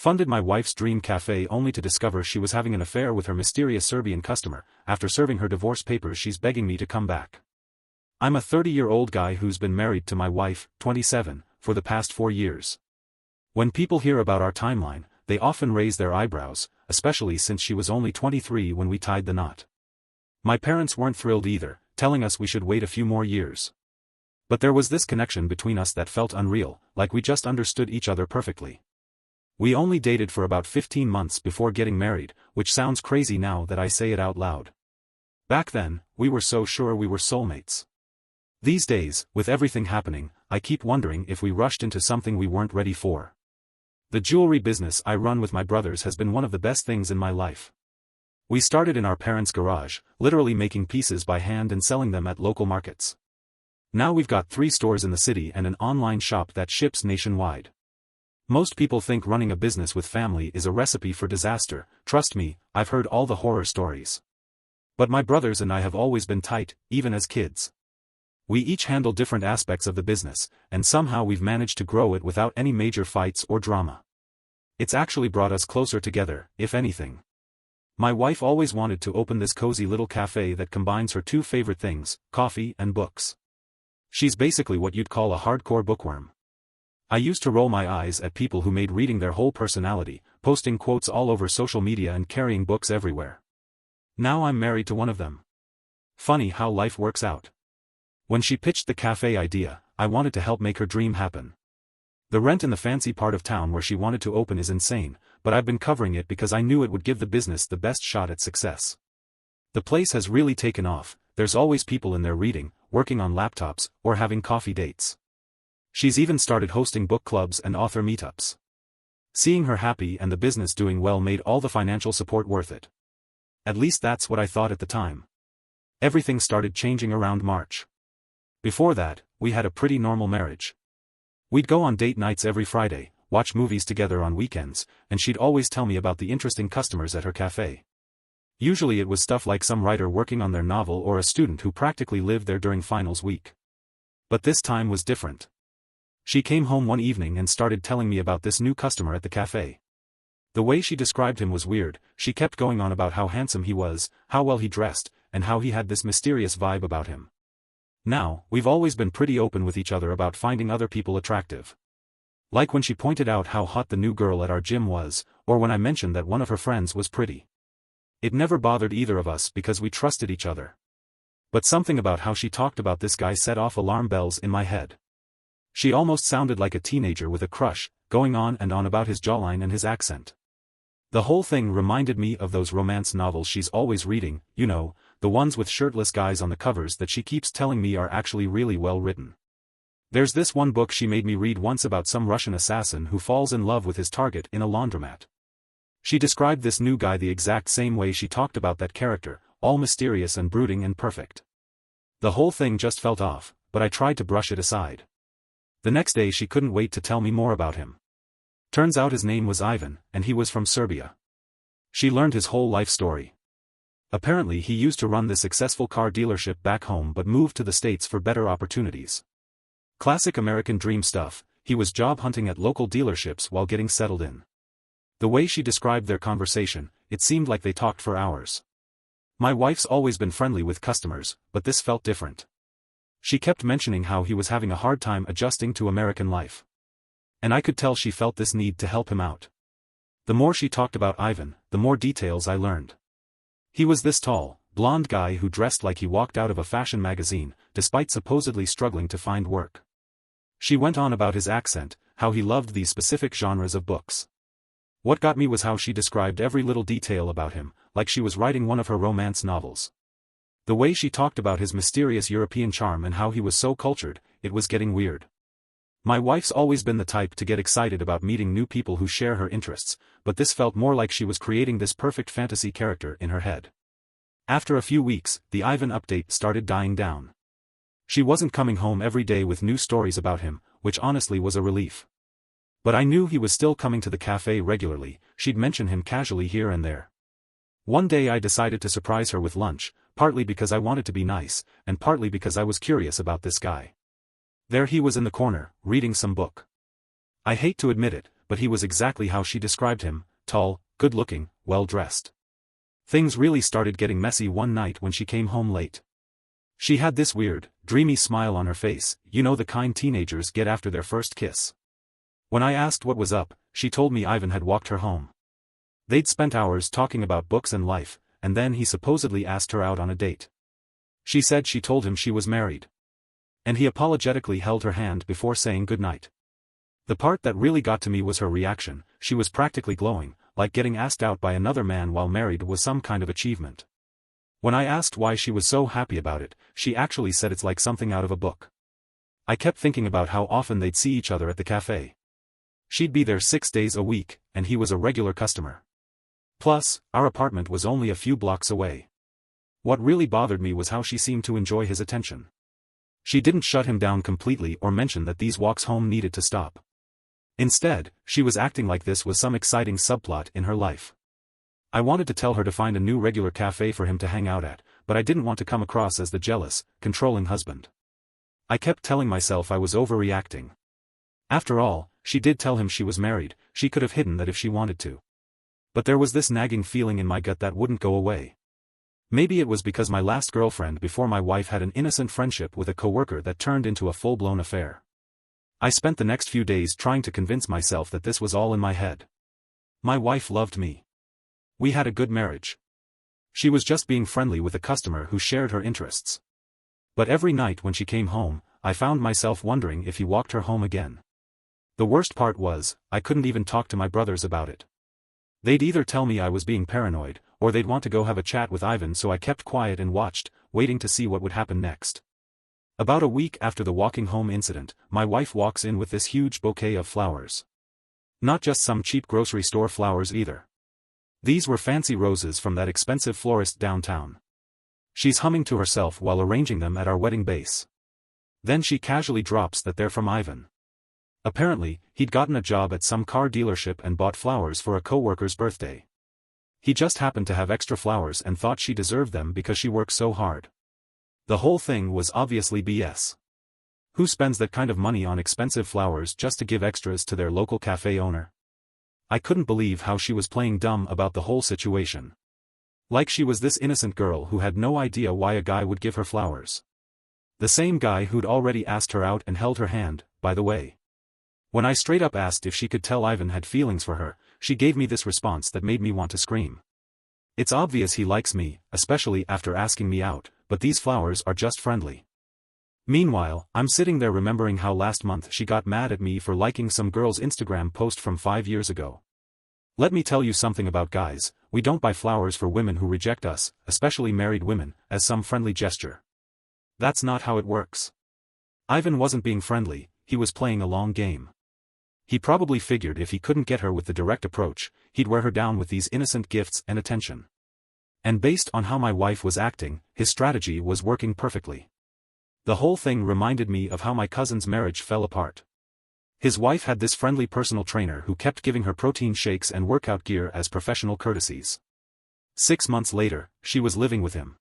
Funded my wife's dream cafe only to discover she was having an affair with her mysterious Serbian customer. After serving her divorce papers, she's begging me to come back. I'm a 30-year-old guy who's been married to my wife, 27, for the past 4 years. When people hear about our timeline, they often raise their eyebrows, especially since she was only 23 when we tied the knot. My parents weren't thrilled either, telling us we should wait a few more years. But there was this connection between us that felt unreal, like we just understood each other perfectly. We only dated for about 15 months before getting married, which sounds crazy now that I say it out loud. Back then, we were so sure we were soulmates. These days, with everything happening, I keep wondering if we rushed into something we weren't ready for. The jewelry business I run with my brothers has been one of the best things in my life. We started in our parents' garage, literally making pieces by hand and selling them at local markets. Now we've got 3 stores in the city and an online shop that ships nationwide. Most people think running a business with family is a recipe for disaster. Trust me, I've heard all the horror stories. But my brothers and I have always been tight, even as kids. We each handle different aspects of the business, and somehow we've managed to grow it without any major fights or drama. It's actually brought us closer together, if anything. My wife always wanted to open this cozy little cafe that combines her 2 favorite things, coffee and books. She's basically what you'd call a hardcore bookworm. I used to roll my eyes at people who made reading their whole personality, posting quotes all over social media and carrying books everywhere. Now I'm married to one of them. Funny how life works out. When she pitched the cafe idea, I wanted to help make her dream happen. The rent in the fancy part of town where she wanted to open is insane, but I've been covering it because I knew it would give the business the best shot at success. The place has really taken off. There's always people in there reading, working on laptops, or having coffee dates. She's even started hosting book clubs and author meetups. Seeing her happy and the business doing well made all the financial support worth it. At least that's what I thought at the time. Everything started changing around March. Before that, we had a pretty normal marriage. We'd go on date nights every Friday, watch movies together on weekends, and she'd always tell me about the interesting customers at her cafe. Usually it was stuff like some writer working on their novel or a student who practically lived there during finals week. But this time was different. She came home one evening and started telling me about this new customer at the cafe. The way she described him was weird. She kept going on about how handsome he was, how well he dressed, and how he had this mysterious vibe about him. Now, we've always been pretty open with each other about finding other people attractive. Like when she pointed out how hot the new girl at our gym was, or when I mentioned that one of her friends was pretty. It never bothered either of us because we trusted each other. But something about how she talked about this guy set off alarm bells in my head. She almost sounded like a teenager with a crush, going on and on about his jawline and his accent. The whole thing reminded me of those romance novels she's always reading, you know, the ones with shirtless guys on the covers that she keeps telling me are actually really well written. There's this one book she made me read once about some Russian assassin who falls in love with his target in a laundromat. She described this new guy the exact same way she talked about that character, all mysterious and brooding and perfect. The whole thing just felt off, but I tried to brush it aside. The next day she couldn't wait to tell me more about him. Turns out his name was Ivan, and he was from Serbia. She learned his whole life story. Apparently he used to run this successful car dealership back home but moved to the States for better opportunities. Classic American dream stuff. He was job hunting at local dealerships while getting settled in. The way she described their conversation, it seemed like they talked for hours. My wife's always been friendly with customers, but this felt different. She kept mentioning how he was having a hard time adjusting to American life. And I could tell she felt this need to help him out. The more she talked about Ivan, the more details I learned. He was this tall, blonde guy who dressed like he walked out of a fashion magazine, despite supposedly struggling to find work. She went on about his accent, how he loved these specific genres of books. What got me was how she described every little detail about him, like she was writing one of her romance novels. The way she talked about his mysterious European charm and how he was so cultured, it was getting weird. My wife's always been the type to get excited about meeting new people who share her interests, but this felt more like she was creating this perfect fantasy character in her head. After a few weeks, the Ivan update started dying down. She wasn't coming home every day with new stories about him, which honestly was a relief. But I knew he was still coming to the cafe regularly. She'd mention him casually here and there. One day I decided to surprise her with lunch, partly because I wanted to be nice, and partly because I was curious about this guy. There he was in the corner, reading some book. I hate to admit it, but he was exactly how she described him: tall, good-looking, well-dressed. Things really started getting messy one night when she came home late. She had this weird, dreamy smile on her face, you know, the kind teenagers get after their first kiss. When I asked what was up, she told me Ivan had walked her home. They'd spent hours talking about books and life, and then he supposedly asked her out on a date. She said she told him she was married. And he apologetically held her hand before saying goodnight. The part that really got to me was her reaction. She was practically glowing, like getting asked out by another man while married was some kind of achievement. When I asked why she was so happy about it, she actually said it's like something out of a book. I kept thinking about how often they'd see each other at the cafe. She'd be there 6 days a week, and he was a regular customer. Plus, our apartment was only a few blocks away. What really bothered me was how she seemed to enjoy his attention. She didn't shut him down completely or mention that these walks home needed to stop. Instead, she was acting like this was some exciting subplot in her life. I wanted to tell her to find a new regular cafe for him to hang out at, but I didn't want to come across as the jealous, controlling husband. I kept telling myself I was overreacting. After all, she did tell him she was married, she could have hidden that if she wanted to. But there was this nagging feeling in my gut that wouldn't go away. Maybe it was because my last girlfriend before my wife had an innocent friendship with a coworker that turned into a full-blown affair. I spent the next few days trying to convince myself that this was all in my head. My wife loved me. We had a good marriage. She was just being friendly with a customer who shared her interests. But every night when she came home, I found myself wondering if he walked her home again. The worst part was, I couldn't even talk to my brothers about it. They'd either tell me I was being paranoid, or they'd want to go have a chat with Ivan, so I kept quiet and watched, waiting to see what would happen next. About a week after the walking home incident, my wife walks in with this huge bouquet of flowers. Not just some cheap grocery store flowers either. These were fancy roses from that expensive florist downtown. She's humming to herself while arranging them at our wedding base. Then she casually drops that they're from Ivan. Apparently, he'd gotten a job at some car dealership and bought flowers for a coworker's birthday. He just happened to have extra flowers and thought she deserved them because she works so hard. The whole thing was obviously BS. Who spends that kind of money on expensive flowers just to give extras to their local cafe owner? I couldn't believe how she was playing dumb about the whole situation. Like she was this innocent girl who had no idea why a guy would give her flowers. The same guy who'd already asked her out and held her hand, by the way. When I straight up asked if she could tell Ivan had feelings for her, she gave me this response that made me want to scream. It's obvious he likes me, especially after asking me out, but these flowers are just friendly. Meanwhile, I'm sitting there remembering how last month she got mad at me for liking some girl's Instagram post from 5 years ago. Let me tell you something about guys, we don't buy flowers for women who reject us, especially married women, as some friendly gesture. That's not how it works. Ivan wasn't being friendly, he was playing a long game. He probably figured if he couldn't get her with the direct approach, he'd wear her down with these innocent gifts and attention. And based on how my wife was acting, his strategy was working perfectly. The whole thing reminded me of how my cousin's marriage fell apart. His wife had this friendly personal trainer who kept giving her protein shakes and workout gear as professional courtesies. 6 months later, she was living with him.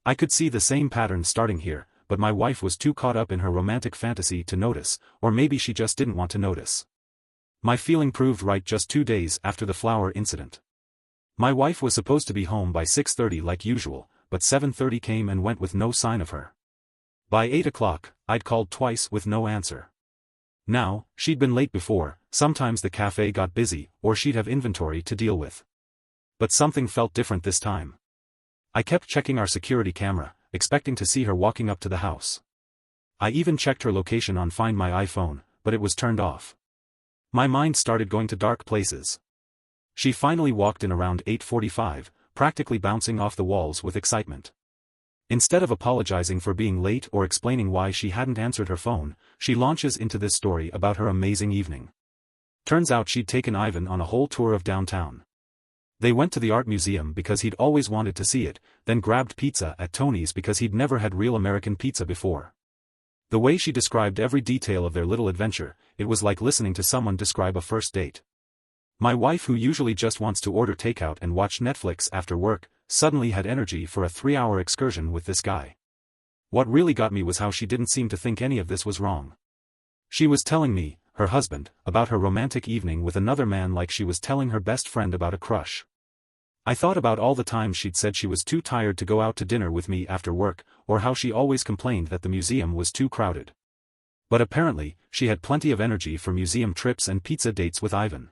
I could see the same pattern starting here, but my wife was too caught up in her romantic fantasy to notice, or maybe she just didn't want to notice. My feeling proved right just 2 days after the flower incident. My wife was supposed to be home by 6:30 like usual, but 7:30 came and went with no sign of her. By 8 o'clock, I'd called twice with no answer. Now, she'd been late before, sometimes the cafe got busy, or she'd have inventory to deal with. But something felt different this time. I kept checking our security camera, expecting to see her walking up to the house. I even checked her location on Find My iPhone, but it was turned off. My mind started going to dark places. She finally walked in around 8:45, practically bouncing off the walls with excitement. Instead of apologizing for being late or explaining why she hadn't answered her phone, she launches into this story about her amazing evening. Turns out she'd taken Ivan on a whole tour of downtown. They went to the art museum because he'd always wanted to see it, then grabbed pizza at Tony's because he'd never had real American pizza before. The way she described every detail of their little adventure, it was like listening to someone describe a first date. My wife, who usually just wants to order takeout and watch Netflix after work, suddenly had energy for a 3-hour excursion with this guy. What really got me was how she didn't seem to think any of this was wrong. She was telling me, her husband, about her romantic evening with another man like she was telling her best friend about a crush. I thought about all the times she'd said she was too tired to go out to dinner with me after work, or how she always complained that the museum was too crowded. But apparently, she had plenty of energy for museum trips and pizza dates with Ivan.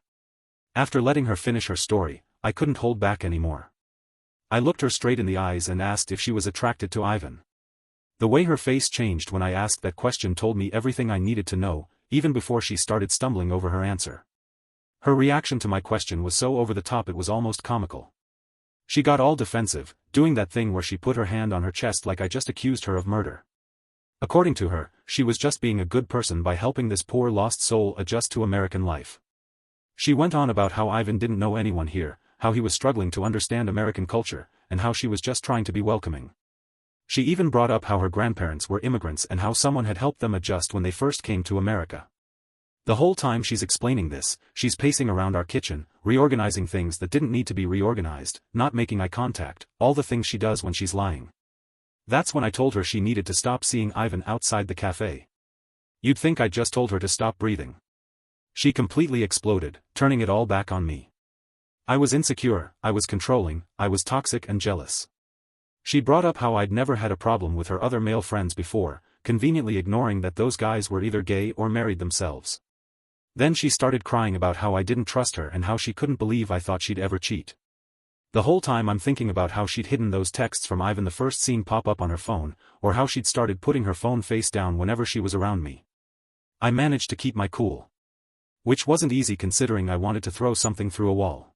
After letting her finish her story, I couldn't hold back anymore. I looked her straight in the eyes and asked if she was attracted to Ivan. The way her face changed when I asked that question told me everything I needed to know, even before she started stumbling over her answer. Her reaction to my question was so over the top it was almost comical. She got all defensive, doing that thing where she put her hand on her chest like I just accused her of murder. According to her, she was just being a good person by helping this poor lost soul adjust to American life. She went on about how Ivan didn't know anyone here, how he was struggling to understand American culture, and how she was just trying to be welcoming. She even brought up how her grandparents were immigrants and how someone had helped them adjust when they first came to America. The whole time she's explaining this, she's pacing around our kitchen, reorganizing things that didn't need to be reorganized, not making eye contact, all the things she does when she's lying. That's when I told her she needed to stop seeing Ivan outside the cafe. You'd think I just told her to stop breathing. She completely exploded, turning it all back on me. I was insecure, I was controlling, I was toxic and jealous. She brought up how I'd never had a problem with her other male friends before, conveniently ignoring that those guys were either gay or married themselves. Then she started crying about how I didn't trust her and how she couldn't believe I thought she'd ever cheat. The whole time I'm thinking about how she'd hidden those texts from Ivan the first seen pop up on her phone, or how she'd started putting her phone face down whenever she was around me. I managed to keep my cool. Which wasn't easy considering I wanted to throw something through a wall.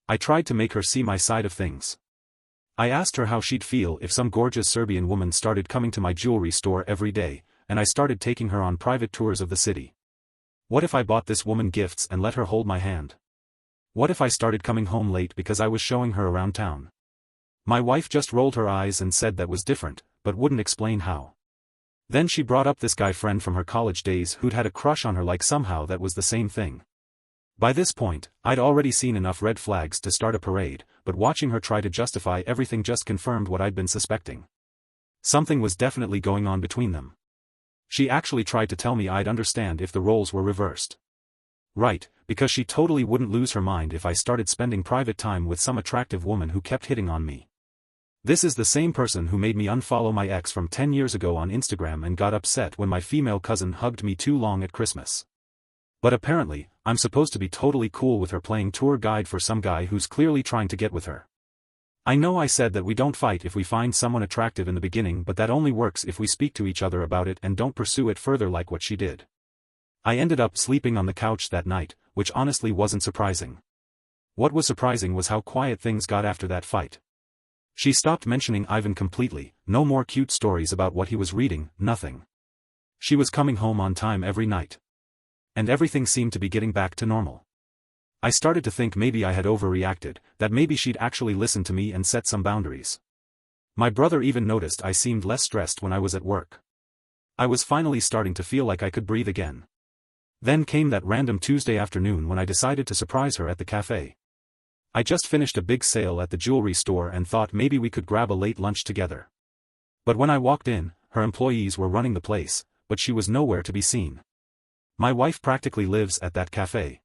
I tried to make her see my side of things. I asked her how she'd feel if some gorgeous Serbian woman started coming to my jewelry store every day, and I started taking her on private tours of the city. What if I bought this woman gifts and let her hold my hand? What if I started coming home late because I was showing her around town? My wife just rolled her eyes and said that was different, but wouldn't explain how. Then she brought up this guy friend from her college days who'd had a crush on her like somehow that was the same thing. By this point, I'd already seen enough red flags to start a parade, but watching her try to justify everything just confirmed what I'd been suspecting. Something was definitely going on between them. She actually tried to tell me I'd understand if the roles were reversed. Right, because she totally wouldn't lose her mind if I started spending private time with some attractive woman who kept hitting on me. This is the same person who made me unfollow my ex from 10 years ago on Instagram and got upset when my female cousin hugged me too long at Christmas. But apparently, I'm supposed to be totally cool with her playing tour guide for some guy who's clearly trying to get with her. I know I said that we don't fight if we find someone attractive in the beginning, but that only works if we speak to each other about it and don't pursue it further like what she did. I ended up sleeping on the couch that night, which honestly wasn't surprising. What was surprising was how quiet things got after that fight. She stopped mentioning Ivan completely, no more cute stories about what he was reading, nothing. She was coming home on time every night. And everything seemed to be getting back to normal. I started to think maybe I had overreacted, that maybe she'd actually listen to me and set some boundaries. My brother even noticed I seemed less stressed when I was at work. I was finally starting to feel like I could breathe again. Then came that random Tuesday afternoon when I decided to surprise her at the cafe. I just finished a big sale at the jewelry store and thought maybe we could grab a late lunch together. But when I walked in, her employees were running the place, but she was nowhere to be seen. My wife practically lives at that cafe.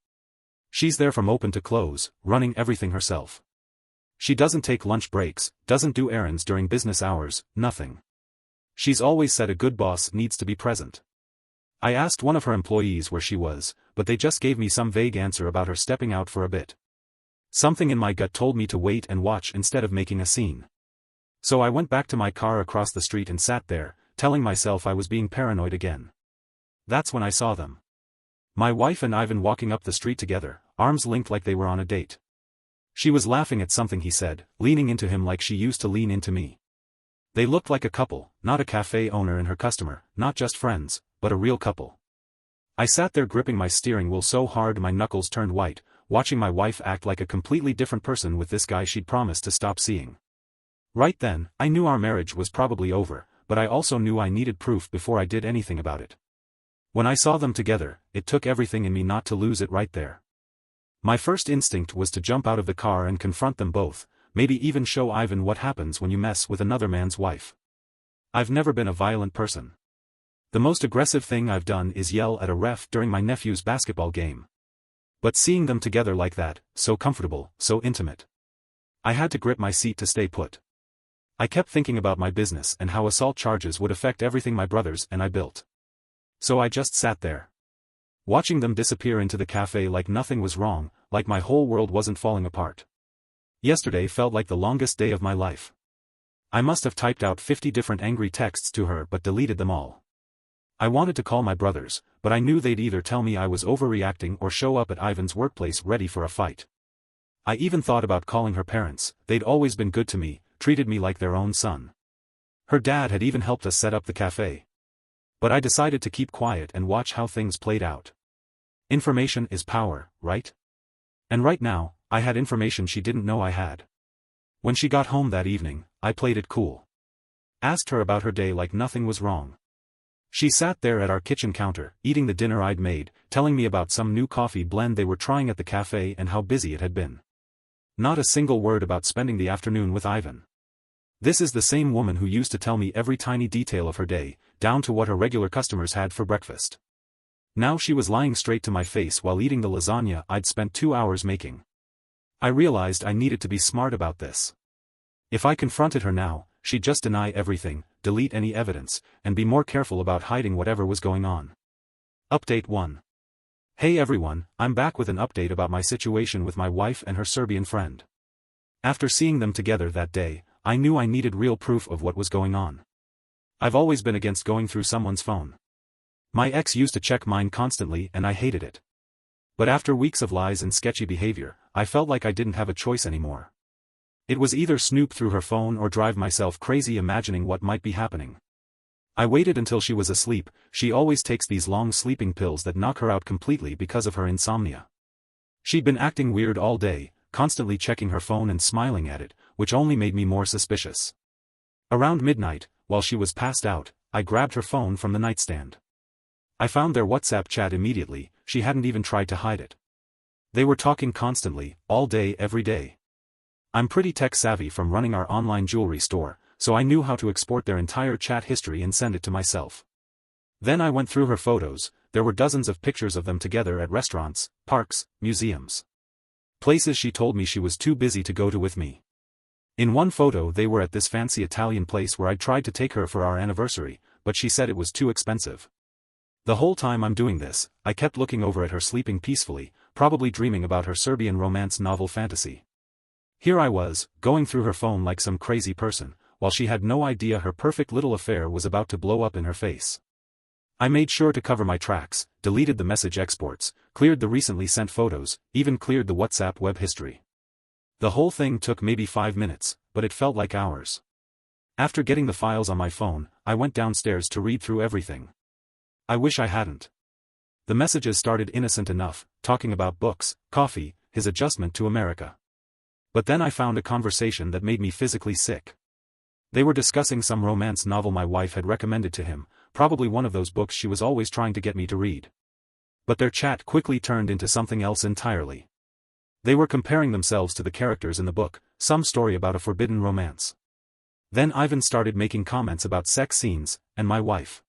She's there from open to close, running everything herself. She doesn't take lunch breaks, doesn't do errands during business hours, nothing. She's always said a good boss needs to be present. I asked one of her employees where she was, but they just gave me some vague answer about her stepping out for a bit. Something in my gut told me to wait and watch instead of making a scene. So I went back to my car across the street and sat there, telling myself I was being paranoid again. That's when I saw them. My wife and Ivan walking up the street together, arms linked like they were on a date. She was laughing at something he said, leaning into him like she used to lean into me. They looked like a couple, not a cafe owner and her customer, not just friends, but a real couple. I sat there gripping my steering wheel so hard my knuckles turned white, watching my wife act like a completely different person with this guy she'd promised to stop seeing. Right then, I knew our marriage was probably over, but I also knew I needed proof before I did anything about it. When I saw them together, it took everything in me not to lose it right there. My first instinct was to jump out of the car and confront them both, maybe even show Ivan what happens when you mess with another man's wife. I've never been a violent person. The most aggressive thing I've done is yell at a ref during my nephew's basketball game. But seeing them together like that, so comfortable, so intimate. I had to grip my seat to stay put. I kept thinking about my business and how assault charges would affect everything my brothers and I built. So I just sat there, watching them disappear into the cafe like nothing was wrong, like my whole world wasn't falling apart. Yesterday felt like the longest day of my life. I must have typed out 50 different angry texts to her but deleted them all. I wanted to call my brothers, but I knew they'd either tell me I was overreacting or show up at Ivan's workplace ready for a fight. I even thought about calling her parents. They'd always been good to me, treated me like their own son. Her dad had even helped us set up the cafe. But I decided to keep quiet and watch how things played out. Information is power, right? And right now, I had information she didn't know I had. When she got home that evening, I played it cool. Asked her about her day like nothing was wrong. She sat there at our kitchen counter, eating the dinner I'd made, telling me about some new coffee blend they were trying at the cafe and how busy it had been. Not a single word about spending the afternoon with Ivan. This is the same woman who used to tell me every tiny detail of her day, down to what her regular customers had for breakfast. Now she was lying straight to my face while eating the lasagna I'd spent 2 hours making. I realized I needed to be smart about this. If I confronted her now, she'd just deny everything, delete any evidence, and be more careful about hiding whatever was going on. Update 1. Hey everyone, I'm back with an update about my situation with my wife and her Serbian friend. After seeing them together that day, I knew I needed real proof of what was going on. I've always been against going through someone's phone. My ex used to check mine constantly and I hated it. But after weeks of lies and sketchy behavior, I felt like I didn't have a choice anymore. It was either snoop through her phone or drive myself crazy imagining what might be happening. I waited until she was asleep. She always takes these long sleeping pills that knock her out completely because of her insomnia. She'd been acting weird all day, constantly checking her phone and smiling at it, which only made me more suspicious. Around midnight, while she was passed out, I grabbed her phone from the nightstand. I found their WhatsApp chat immediately. She hadn't even tried to hide it. They were talking constantly, all day every day. I'm pretty tech-savvy from running our online jewelry store, so I knew how to export their entire chat history and send it to myself. Then I went through her photos. There were dozens of pictures of them together at restaurants, parks, museums. Places she told me she was too busy to go to with me. In one photo they were at this fancy Italian place where I tried to take her for our anniversary, but she said it was too expensive. The whole time I'm doing this, I kept looking over at her sleeping peacefully, probably dreaming about her Serbian romance novel fantasy. Here I was, going through her phone like some crazy person, while she had no idea her perfect little affair was about to blow up in her face. I made sure to cover my tracks, deleted the message exports, cleared the recently sent photos, even cleared the WhatsApp web history. The whole thing took maybe 5 minutes, but it felt like hours. After getting the files on my phone, I went downstairs to read through everything. I wish I hadn't. The messages started innocent enough, talking about books, coffee, his adjustment to America. But then I found a conversation that made me physically sick. They were discussing some romance novel my wife had recommended to him, probably one of those books she was always trying to get me to read. But their chat quickly turned into something else entirely. They were comparing themselves to the characters in the book, some story about a forbidden romance. Then Ivan started making comments about sex scenes, and my wife.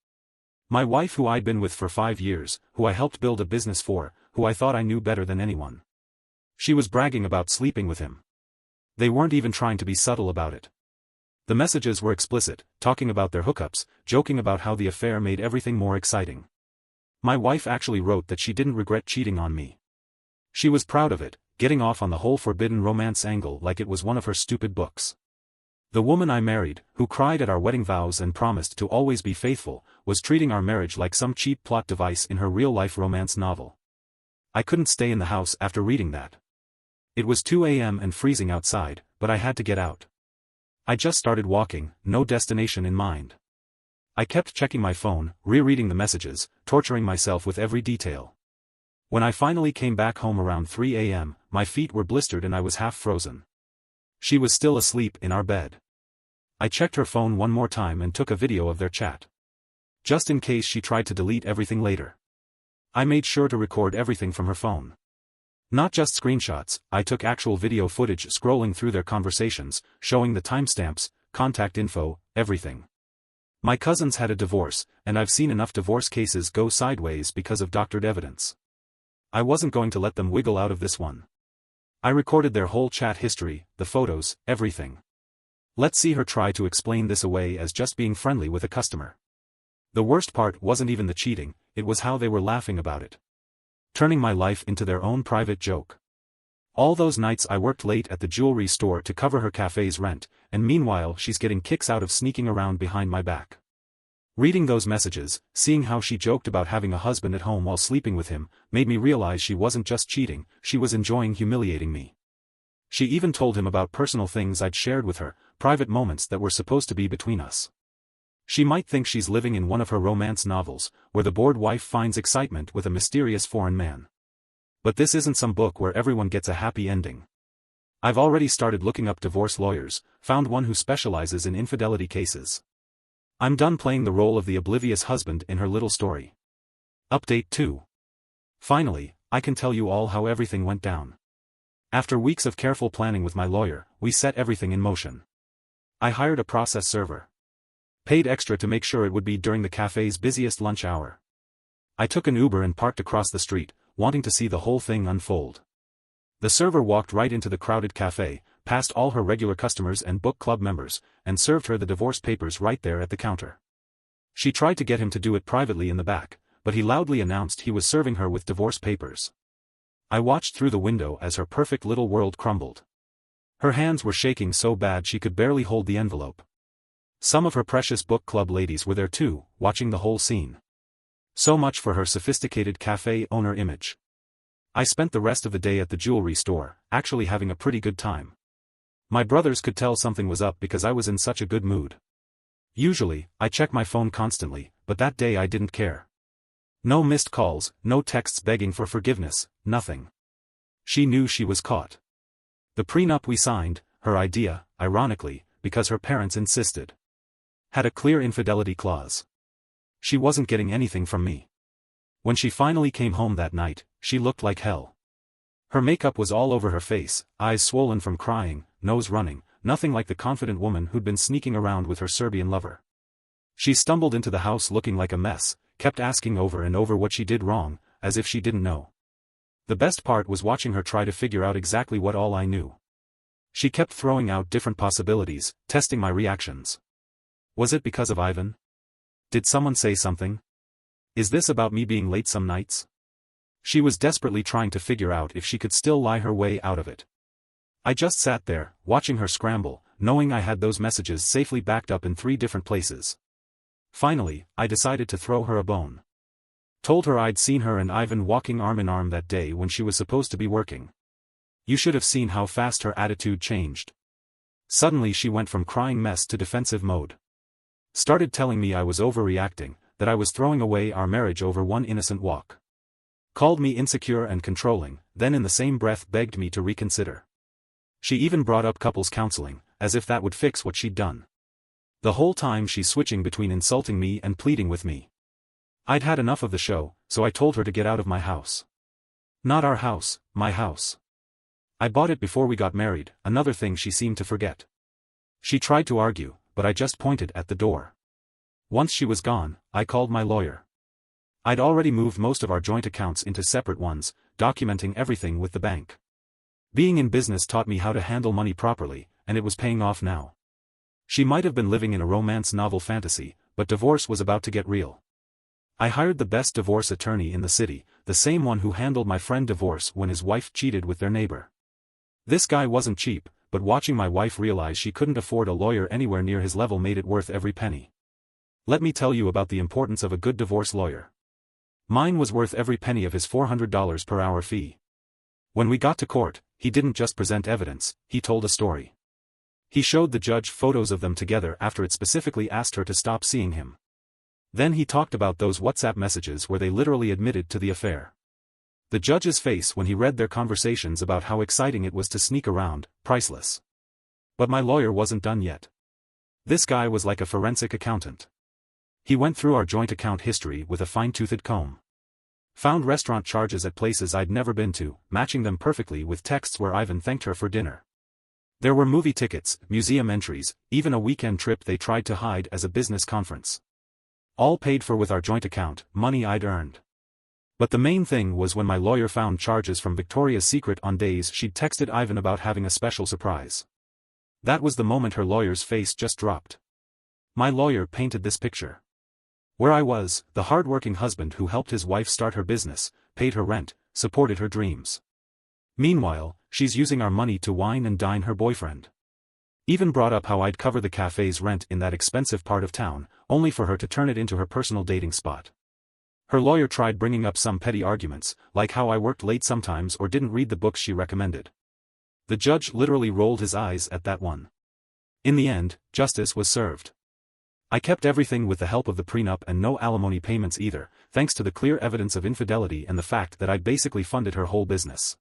My wife who I'd been with for 5 years, who I helped build a business for, who I thought I knew better than anyone. She was bragging about sleeping with him. They weren't even trying to be subtle about it. The messages were explicit, talking about their hookups, joking about how the affair made everything more exciting. My wife actually wrote that she didn't regret cheating on me. She was proud of it, getting off on the whole forbidden romance angle like it was one of her stupid books. The woman I married, who cried at our wedding vows and promised to always be faithful, was treating our marriage like some cheap plot device in her real-life romance novel. I couldn't stay in the house after reading that. It was 2 a.m. and freezing outside, but I had to get out. I just started walking, no destination in mind. I kept checking my phone, rereading the messages, torturing myself with every detail. When I finally came back home around 3 a.m., my feet were blistered and I was half frozen. She was still asleep in our bed. I checked her phone one more time and took a video of their chat. Just in case she tried to delete everything later. I made sure to record everything from her phone. Not just screenshots, I took actual video footage scrolling through their conversations, showing the timestamps, contact info, everything. My cousins had a divorce, and I've seen enough divorce cases go sideways because of doctored evidence. I wasn't going to let them wiggle out of this one. I recorded their whole chat history, the photos, everything. Let's see her try to explain this away as just being friendly with a customer. The worst part wasn't even the cheating, it was how they were laughing about it. Turning my life into their own private joke. All those nights I worked late at the jewelry store to cover her cafe's rent, and meanwhile she's getting kicks out of sneaking around behind my back. Reading those messages, seeing how she joked about having a husband at home while sleeping with him, made me realize she wasn't just cheating, she was enjoying humiliating me. She even told him about personal things I'd shared with her, private moments that were supposed to be between us. She might think she's living in one of her romance novels, where the bored wife finds excitement with a mysterious foreign man. But this isn't some book where everyone gets a happy ending. I've already started looking up divorce lawyers, found one who specializes in infidelity cases. I'm done playing the role of the oblivious husband in her little story. Update 2. Finally, I can tell you all how everything went down. After weeks of careful planning with my lawyer, we set everything in motion. I hired a process server. Paid extra to make sure it would be during the cafe's busiest lunch hour. I took an Uber and parked across the street, wanting to see the whole thing unfold. The server walked right into the crowded cafe, past all her regular customers and book club members, and served her the divorce papers right there at the counter. She tried to get him to do it privately in the back, but he loudly announced he was serving her with divorce papers. I watched through the window as her perfect little world crumbled. Her hands were shaking so bad she could barely hold the envelope. Some of her precious book club ladies were there too, watching the whole scene. So much for her sophisticated cafe owner image. I spent the rest of the day at the jewelry store, actually having a pretty good time. My brothers could tell something was up because I was in such a good mood. Usually, I check my phone constantly, but that day I didn't care. No missed calls, no texts begging for forgiveness, nothing. She knew she was caught. The prenup we signed, her idea, ironically, because her parents insisted, had a clear infidelity clause. She wasn't getting anything from me. When she finally came home that night, she looked like hell. Her makeup was all over her face, eyes swollen from crying, nose running, nothing like the confident woman who'd been sneaking around with her Serbian lover. She stumbled into the house looking like a mess, kept asking over and over what she did wrong, as if she didn't know. The best part was watching her try to figure out exactly what all I knew. She kept throwing out different possibilities, testing my reactions. Was it because of Ivan? Did someone say something? Is this about me being late some nights? She was desperately trying to figure out if she could still lie her way out of it. I just sat there, watching her scramble, knowing I had those messages safely backed up in 3 different places. Finally, I decided to throw her a bone. Told her I'd seen her and Ivan walking arm in arm that day when she was supposed to be working. You should have seen how fast her attitude changed. Suddenly she went from crying mess to defensive mode. Started telling me I was overreacting, that I was throwing away our marriage over one innocent walk. Called me insecure and controlling, then in the same breath begged me to reconsider. She even brought up couples counseling, as if that would fix what she'd done. The whole time she's switching between insulting me and pleading with me. I'd had enough of the show, so I told her to get out of my house. Not our house, my house. I bought it before we got married, another thing she seemed to forget. She tried to argue, but I just pointed at the door. Once she was gone, I called my lawyer. I'd already moved most of our joint accounts into separate ones, documenting everything with the bank. Being in business taught me how to handle money properly, and it was paying off now. She might have been living in a romance novel fantasy, but divorce was about to get real. I hired the best divorce attorney in the city, the same one who handled my friend's divorce when his wife cheated with their neighbor. This guy wasn't cheap, but watching my wife realize she couldn't afford a lawyer anywhere near his level made it worth every penny. Let me tell you about the importance of a good divorce lawyer. Mine was worth every penny of his $400 per hour fee. When we got to court, he didn't just present evidence, he told a story. He showed the judge photos of them together after it specifically asked her to stop seeing him. Then he talked about those WhatsApp messages where they literally admitted to the affair. The judge's face when he read their conversations about how exciting it was to sneak around, priceless. But my lawyer wasn't done yet. This guy was like a forensic accountant. He went through our joint account history with a fine-toothed comb. Found restaurant charges at places I'd never been to, matching them perfectly with texts where Ivan thanked her for dinner. There were movie tickets, museum entries, even a weekend trip they tried to hide as a business conference. All paid for with our joint account, money I'd earned. But the main thing was when my lawyer found charges from Victoria's Secret on days she'd texted Ivan about having a special surprise. That was the moment her lawyer's face just dropped. My lawyer painted this picture. Where I was, the hard-working husband who helped his wife start her business, paid her rent, supported her dreams. Meanwhile, she's using our money to wine and dine her boyfriend. Even brought up how I'd cover the cafe's rent in that expensive part of town, only for her to turn it into her personal dating spot. Her lawyer tried bringing up some petty arguments, like how I worked late sometimes or didn't read the books she recommended. The judge literally rolled his eyes at that one. In the end, justice was served. I kept everything with the help of the prenup and no alimony payments either, thanks to the clear evidence of infidelity and the fact that I'd basically funded her whole business.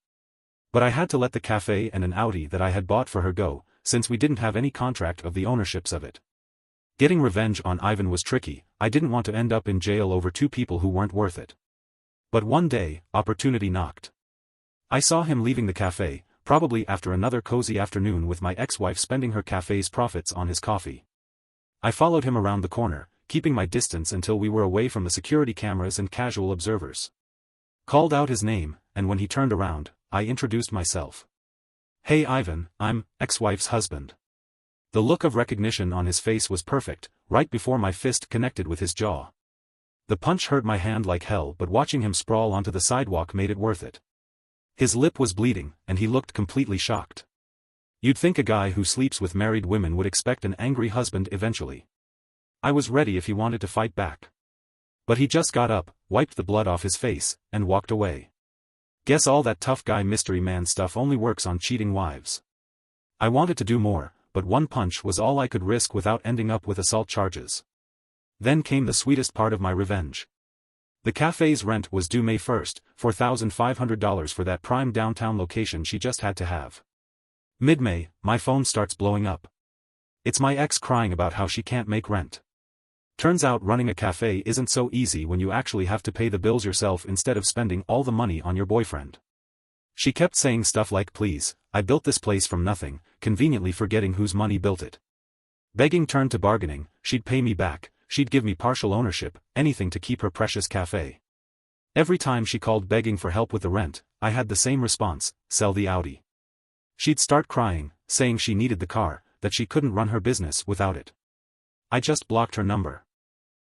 But I had to let the cafe and an Audi that I had bought for her go, since we didn't have any contract of the ownerships of it. Getting revenge on Ivan was tricky. I didn't want to end up in jail over two people who weren't worth it. But one day, opportunity knocked. I saw him leaving the cafe, probably after another cozy afternoon with my ex-wife spending her cafe's profits on his coffee. I followed him around the corner, keeping my distance until we were away from the security cameras and casual observers. Called out his name, and when he turned around, I introduced myself. "Hey Ivan, I'm ex-wife's husband." The look of recognition on his face was perfect, right before my fist connected with his jaw. The punch hurt my hand like hell, but watching him sprawl onto the sidewalk made it worth it. His lip was bleeding, and he looked completely shocked. You'd think a guy who sleeps with married women would expect an angry husband eventually. I was ready if he wanted to fight back. But he just got up, wiped the blood off his face, and walked away. Guess all that tough guy mystery man stuff only works on cheating wives. I wanted to do more, but one punch was all I could risk without ending up with assault charges. Then came the sweetest part of my revenge. The cafe's rent was due May 1st, $4,500 for that prime downtown location she just had to have. Mid-May, my phone starts blowing up. It's my ex crying about how she can't make rent. Turns out running a cafe isn't so easy when you actually have to pay the bills yourself instead of spending all the money on your boyfriend. She kept saying stuff like, "Please, I built this place from nothing," conveniently forgetting whose money built it. Begging turned to bargaining. She'd pay me back, she'd give me partial ownership, anything to keep her precious cafe. Every time she called begging for help with the rent, I had the same response: sell the Audi. She'd start crying, saying she needed the car, that she couldn't run her business without it. I just blocked her number.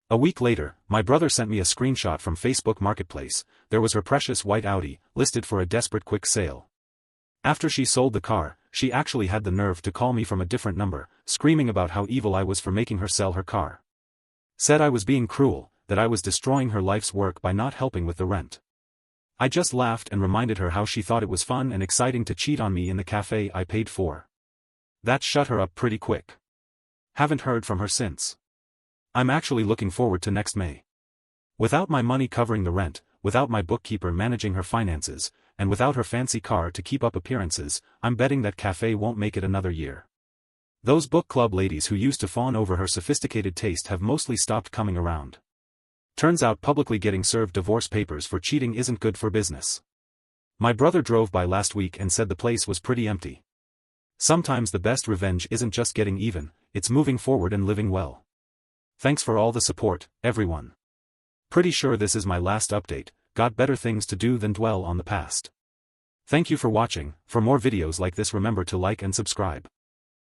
A week later, my brother sent me a screenshot from Facebook Marketplace. There was her precious white Audi, listed for a desperate quick sale. After she sold the car, she actually had the nerve to call me from a different number, screaming about how evil I was for making her sell her car. Said I was being cruel, that I was destroying her life's work by not helping with the rent. I just laughed and reminded her how she thought it was fun and exciting to cheat on me in the cafe I paid for. That shut her up pretty quick. Haven't heard from her since. I'm actually looking forward to next May. Without my money covering the rent, without my bookkeeper managing her finances, and without her fancy car to keep up appearances, I'm betting that cafe won't make it another year. Those book club ladies who used to fawn over her sophisticated taste have mostly stopped coming around. Turns out publicly getting served divorce papers for cheating isn't good for business. My brother drove by last week and said the place was pretty empty. Sometimes the best revenge isn't just getting even, it's moving forward and living well. Thanks for all the support, everyone. Pretty sure this is my last update. Got better things to do than dwell on the past. Thank you for watching. For more videos like this, remember to like and subscribe.